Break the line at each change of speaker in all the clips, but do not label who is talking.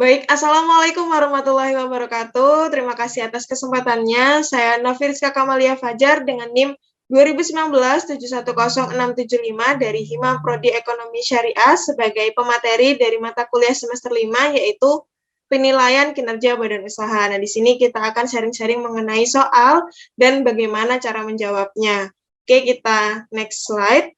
Baik, Assalamualaikum warahmatullahi wabarakatuh. Terima kasih atas kesempatannya. Saya Nafirska Kamalia Fajar dengan NIM 2019-710675 dari Hima Prodi Ekonomi Syariah sebagai pemateri dari mata kuliah semester 5 yaitu penilaian kinerja badan usaha. Nah, di sini kita akan sharing-sharing mengenai soal dan bagaimana cara menjawabnya. Oke, kita next slide.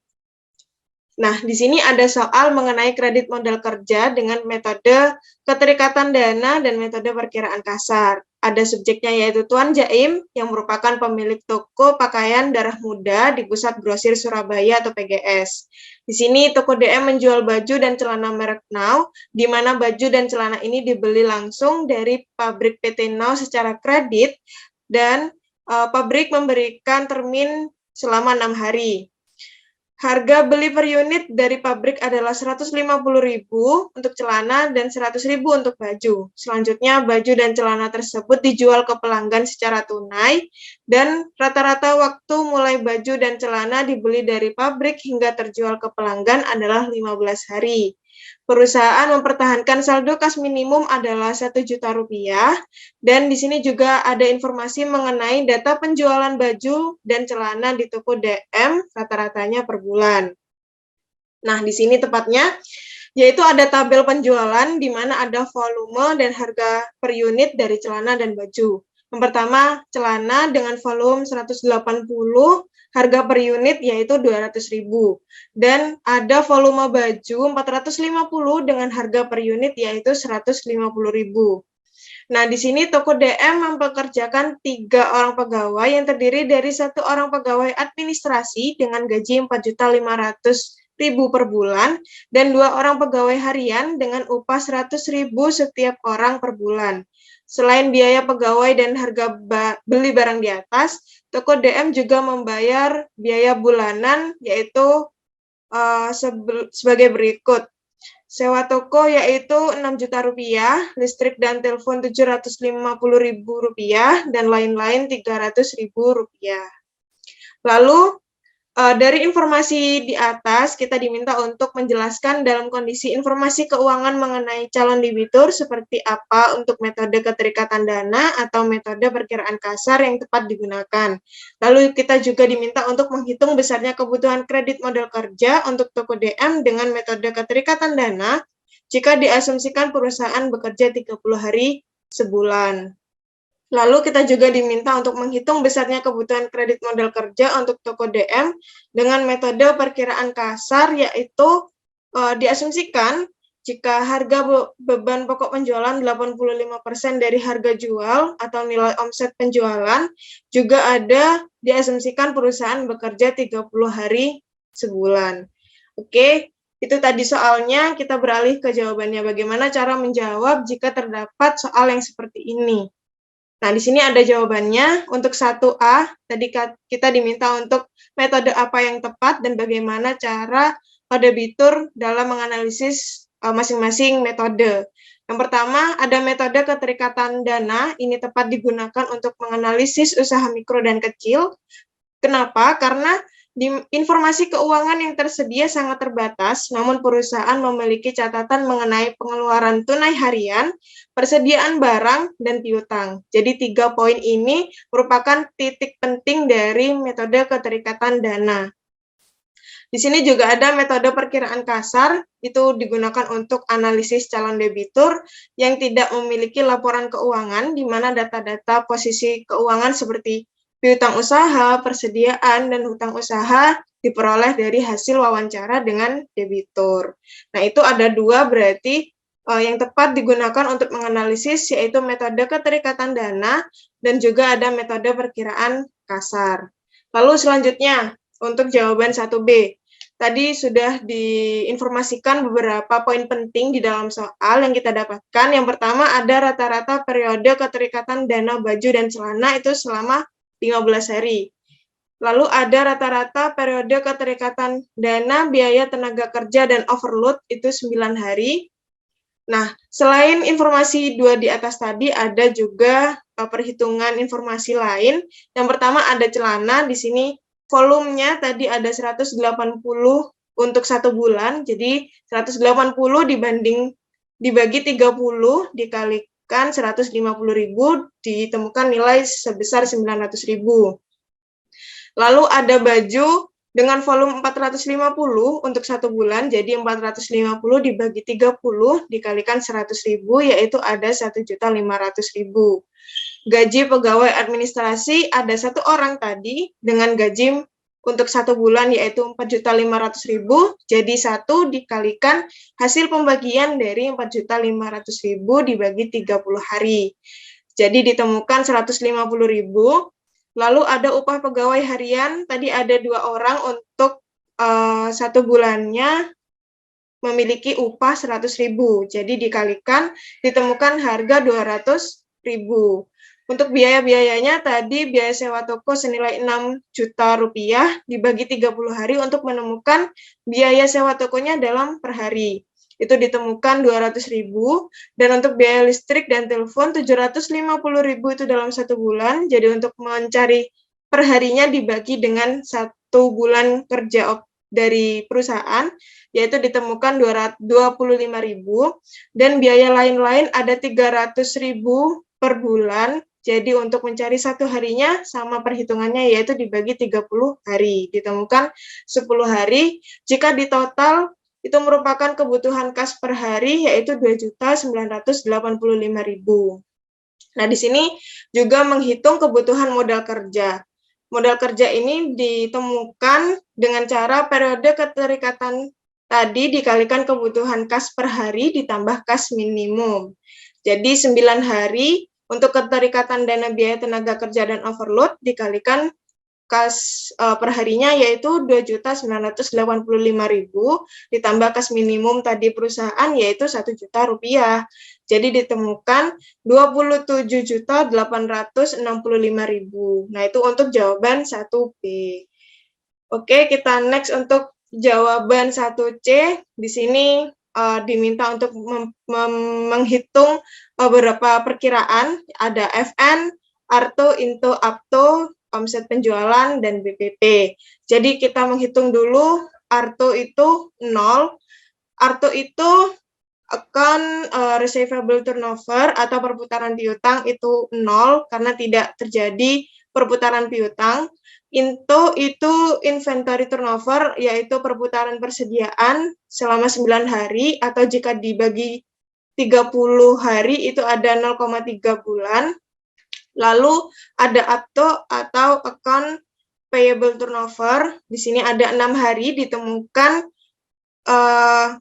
Nah, di sini ada soal mengenai kredit modal kerja dengan metode keterikatan dana dan metode perkiraan kasar. Ada subjeknya yaitu Tuan Jaim yang merupakan pemilik toko pakaian Darah Muda di Pusat Grosir Surabaya atau PGS. Di sini toko DM menjual baju dan celana merek Now, di mana baju dan celana ini dibeli langsung dari pabrik PT Now secara kredit dan pabrik memberikan termin selama 6 hari. Harga beli per unit dari pabrik adalah Rp150.000 untuk celana dan Rp100.000 untuk baju. Selanjutnya, baju dan celana tersebut dijual ke pelanggan secara tunai, dan rata-rata waktu mulai baju dan celana dibeli dari pabrik hingga terjual ke pelanggan adalah 15 hari. Perusahaan mempertahankan saldo kas minimum adalah Rp1.000.000, dan di sini juga ada informasi mengenai data penjualan baju dan celana di toko DM rata-ratanya per bulan. Nah, di sini tepatnya yaitu ada tabel penjualan di mana ada volume dan harga per unit dari celana dan baju. Yang pertama, celana dengan volume 180, harga per unit yaitu 200.000. Dan ada volume baju 450 dengan harga per unit yaitu 150.000. Nah, di sini toko DM mempekerjakan 3 orang pegawai yang terdiri dari 1 orang pegawai administrasi dengan gaji Rp4.500.000 per bulan dan 2 orang pegawai harian dengan upah Rp100.000 setiap orang per bulan. Selain biaya pegawai dan harga beli barang di atas, toko DM juga membayar biaya bulanan yaitu sebagai berikut. Sewa toko yaitu Rp6.000.000, listrik dan telepon Rp750.000, dan lain-lain Rp300.000. Lalu, dari informasi di atas, kita diminta untuk menjelaskan dalam kondisi informasi keuangan mengenai calon debitur seperti apa untuk metode keterikatan dana atau metode perkiraan kasar yang tepat digunakan. Lalu kita juga diminta untuk menghitung besarnya kebutuhan kredit modal kerja untuk toko DM dengan metode keterikatan dana jika diasumsikan perusahaan bekerja 30 hari sebulan. Lalu kita juga diminta untuk menghitung besarnya kebutuhan kredit modal kerja untuk toko DM dengan metode perkiraan kasar, yaitu diasumsikan jika harga beban pokok penjualan 85% dari harga jual atau nilai omset penjualan, juga ada diasumsikan perusahaan bekerja 30 hari sebulan. Oke, itu tadi soalnya, kita beralih ke jawabannya. Bagaimana cara menjawab jika terdapat soal yang seperti ini? Nah, di sini ada jawabannya. Untuk 1A, tadi kita diminta untuk metode apa yang tepat dan bagaimana cara debitur dalam menganalisis masing-masing metode. Yang pertama, ada metode keterikatan dana. Ini tepat digunakan untuk menganalisis usaha mikro dan kecil. Kenapa? Karena informasi keuangan yang tersedia sangat terbatas, namun perusahaan memiliki catatan mengenai pengeluaran tunai harian, persediaan barang, dan piutang. Jadi 3 poin ini merupakan titik penting dari metode keterikatan dana. Di sini juga ada metode perkiraan kasar, itu digunakan untuk analisis calon debitur yang tidak memiliki laporan keuangan, di mana data-data posisi keuangan seperti piutang usaha, persediaan, dan hutang usaha diperoleh dari hasil wawancara dengan debitur. Nah, itu ada 2 berarti yang tepat digunakan untuk menganalisis, yaitu metode keterikatan dana dan juga ada metode perkiraan kasar. Lalu selanjutnya, untuk jawaban 1B. Tadi sudah diinformasikan beberapa poin penting di dalam soal yang kita dapatkan. Yang pertama ada rata-rata periode keterikatan dana baju dan celana itu selama 15 hari. Lalu ada rata-rata periode keterikatan dana biaya tenaga kerja dan overload itu 9 hari. Nah, selain informasi 2 di atas tadi, ada juga perhitungan informasi lain. Yang pertama ada celana, di sini volumenya tadi ada 180 untuk 1 bulan, jadi 180 dibanding dibagi 30 dikalikan 150.000 ditemukan nilai sebesar 900.000. Lalu ada baju dengan volume 450 untuk 1 bulan, jadi 450 dibagi 30 dikalikan 100.000, yaitu ada 1.500.000. Gaji pegawai administrasi ada 1 orang tadi dengan gaji untuk 1 bulan yaitu 4.500.000, jadi 1 dikalikan hasil pembagian dari 4.500.000 dibagi 30 hari. Jadi ditemukan 150.000. Lalu ada upah pegawai harian, tadi ada 2 orang untuk 1 bulannya memiliki upah 100.000. Jadi dikalikan ditemukan harga 200.000. Untuk biaya-biayanya tadi biaya sewa toko senilai 6 juta rupiah dibagi 30 hari untuk menemukan biaya sewa tokonya dalam per hari. Itu ditemukan 200.000, dan untuk biaya listrik dan telepon 750.000 itu dalam 1 bulan. Jadi untuk mencari perharinya dibagi dengan 1 bulan kerja dari perusahaan, yaitu ditemukan 25.000, dan biaya lain-lain ada 300.000 per bulan. Jadi untuk mencari 1 harinya sama perhitungannya, yaitu dibagi 30 hari, ditemukan 10 hari. Jika di total itu merupakan kebutuhan kas per hari, yaitu 2.985.000. Nah, di sini juga menghitung kebutuhan modal kerja. Modal kerja ini ditemukan dengan cara periode keterikatan tadi dikalikan kebutuhan kas per hari ditambah kas minimum. Jadi 9 hari untuk keterikatan dana biaya tenaga kerja dan overload dikalikan kas perharinya yaitu 2.985.000 ditambah kas minimum tadi perusahaan yaitu 1 juta rupiah. Jadi ditemukan 27.865.000. Nah, itu untuk jawaban 1B. Oke, kita next untuk jawaban 1C. Di sini diminta untuk menghitung beberapa perkiraan, ada FN, Arto, Into, Apto, omset penjualan, dan BPP. Jadi kita menghitung dulu, Arto itu 0. Arto itu account receivable turnover atau perputaran piutang itu 0 karena tidak terjadi perputaran piutang. Into itu inventory turnover, yaitu perputaran persediaan selama 9 hari, atau jika dibagi 30 hari itu ada 0,3 bulan. Lalu ada Apto atau account payable turnover, di sini ada 6 hari ditemukan 0,2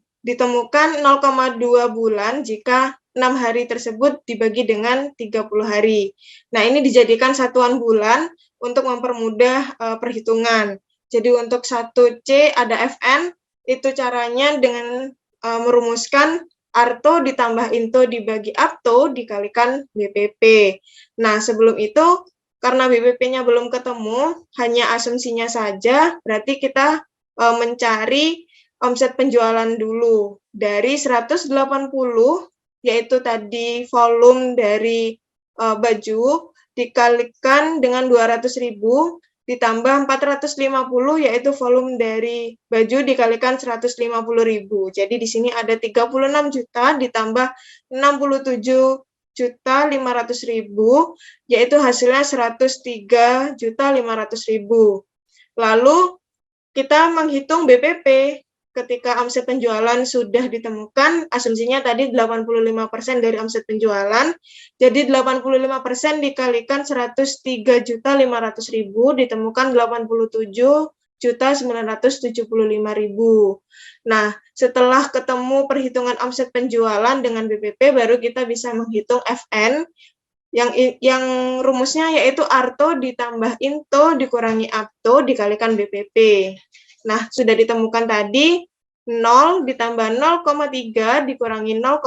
bulan jika 6 hari tersebut dibagi dengan 30 hari. Nah, ini dijadikan satuan bulan untuk mempermudah perhitungan. Jadi untuk 1C ada FN, itu caranya dengan merumuskan Arto ditambah Into dibagi Apto dikalikan BPP. Nah, sebelum itu, karena BPP-nya belum ketemu, hanya asumsinya saja, berarti kita mencari omset penjualan dulu. Dari 180, yaitu tadi volume dari baju, dikalikan dengan 200.000, ditambah 450, yaitu volume dari baju dikalikan 150.000. Jadi di sini ada 36 juta ditambah 67.500.000, yaitu hasilnya 103.500.000. Lalu kita menghitung BPP. Ketika omset penjualan sudah ditemukan, asumsinya tadi 85% dari omset penjualan, jadi 85% dikalikan 103.500.000 ditemukan 87.975.000. Nah, setelah ketemu perhitungan omset penjualan dengan BPP, baru kita bisa menghitung FN, yang rumusnya yaitu Arto ditambah Into dikurangi Apto dikalikan BPP. Nah, sudah ditemukan tadi 0 ditambah 0,3 dikurangi 0,2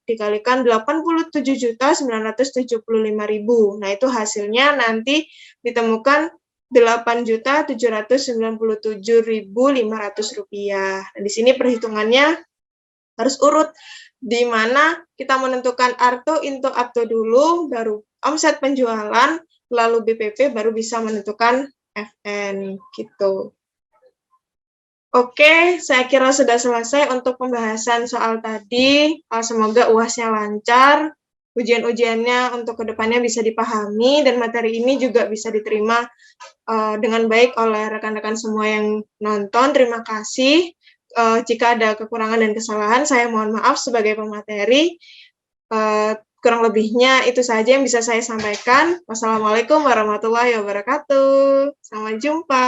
dikalikan 87.975.000. Nah, itu hasilnya nanti ditemukan 8.797.500 rupiah. Nah, di sini perhitungannya harus urut, di mana kita menentukan Arto, Into, Apto dulu, baru omset penjualan, lalu BPP, baru bisa menentukan FN gitu. Oke, saya kira sudah selesai untuk pembahasan soal tadi. Semoga UAS-nya lancar, ujian-ujiannya untuk kedepannya bisa dipahami, dan materi ini juga bisa diterima dengan baik oleh rekan-rekan semua yang nonton. Terima kasih. Jika ada kekurangan dan kesalahan, saya mohon maaf sebagai pemateri. Kurang lebihnya itu saja yang bisa saya sampaikan. Wassalamualaikum warahmatullahi wabarakatuh. Sampai jumpa.